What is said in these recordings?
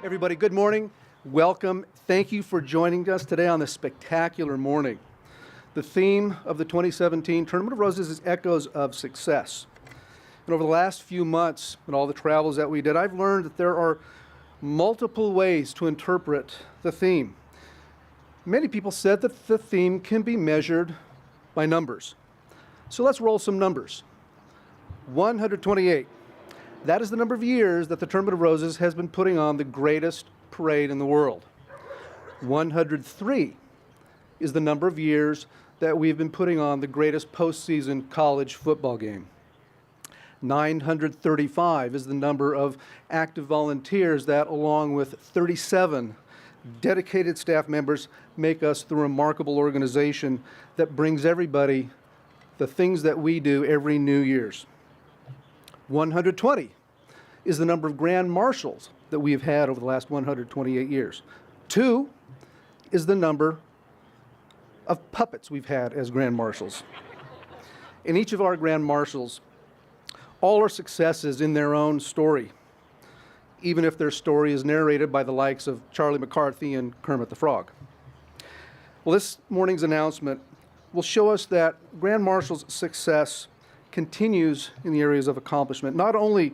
Everybody, good morning. Welcome. Thank you for joining us today on this spectacular morning. The theme of the 2017 Tournament of Roses is Echoes of Success. And over the last few months and all the travels that we did, I've learned that there are multiple ways to interpret the theme. Many people said that the theme can be measured by numbers. So let's roll some numbers. 128. That is the number of years that the Tournament of Roses has been putting on the greatest parade in the world. 103 is the number of years that we've been putting on the greatest postseason college football game. 935 is the number of active volunteers that, along with 37 dedicated staff members, make us the remarkable organization that brings everybody the things that we do every New Year's. 120 is the number of grand marshals that we have had over the last 128 years. 2 is the number of puppets we've had as grand marshals. In each of our grand marshals, all are successes in their own story, even if their story is narrated by the likes of Charlie McCarthy and Kermit the Frog. Well, this morning's announcement will show us that Grand Marshal's success continues in the areas of accomplishment. Not only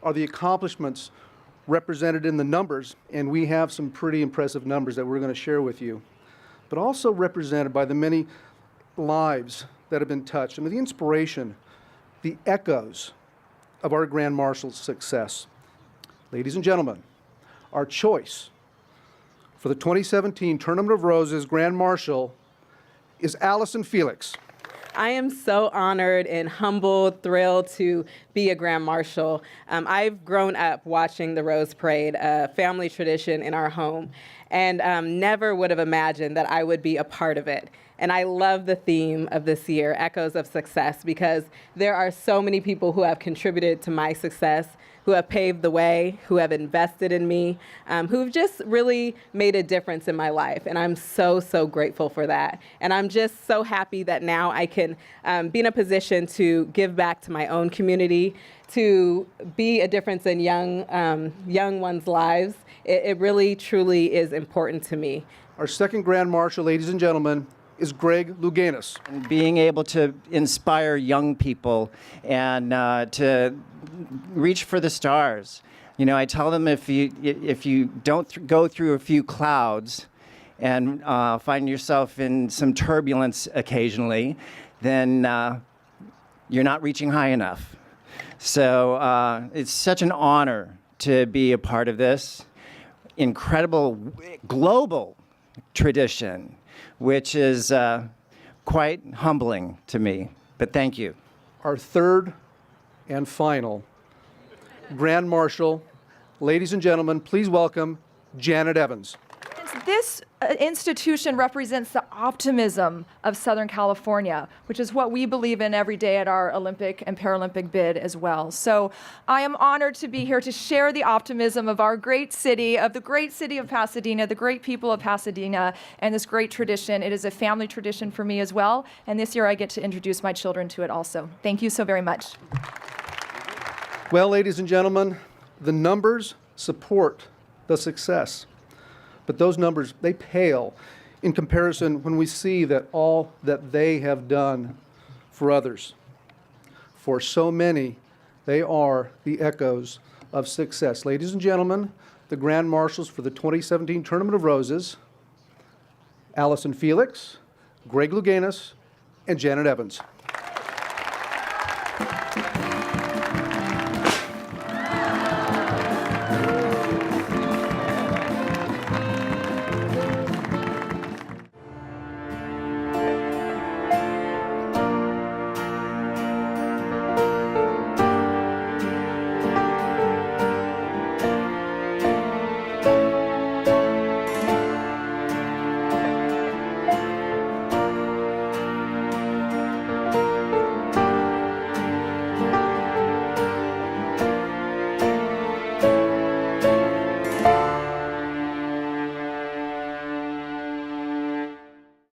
are the accomplishments represented in the numbers, and we have some pretty impressive numbers that we're going to share with you, but also represented by the many lives that have been touched, and the inspiration, the echoes of our Grand Marshal's success. Ladies and gentlemen, our choice for the 2017 Tournament of Roses Grand Marshal is Allison Felix. I am so honored and humbled, thrilled to be a Grand Marshal. I've grown up watching the Rose Parade, a family tradition in our home, and never would have imagined that I would be a part of it. And I love the theme of this year, Echoes of Success, because there are so many people who have contributed to my success, who have paved the way, who have invested in me, who've just really made a difference in my life. And I'm so, so grateful for that. And I'm just so happy that now I can be in a position to give back to my own community, to be a difference in young ones' lives. It really, truly is important to me. Our second Grand Marshal, ladies and gentlemen, is Greg Louganis. And being able to inspire young people and to reach for the stars. You know, I tell them if you don't go through a few clouds and find yourself in some turbulence occasionally, then you're not reaching high enough. So it's such an honor to be a part of this incredible global tradition, which is quite humbling to me. But thank you. Our third and final Grand Marshal, ladies and gentlemen, please welcome Janet Evans. This institution represents the optimism of Southern California, which is what we believe in every day at our Olympic and Paralympic bid as well. So I am honored to be here to share the optimism of our great city, of the great city of Pasadena, the great people of Pasadena, and this great tradition. It is a family tradition for me as well, and this year I get to introduce my children to it also. Thank you so very much. Well, ladies and gentlemen, the numbers support the success. But those numbers, they pale in comparison when we see that all that they have done for others. For so many, they are the echoes of success. Ladies and gentlemen, the Grand Marshals for the 2017 Tournament of Roses, Allison Felix, Greg Louganis, and Janet Evans.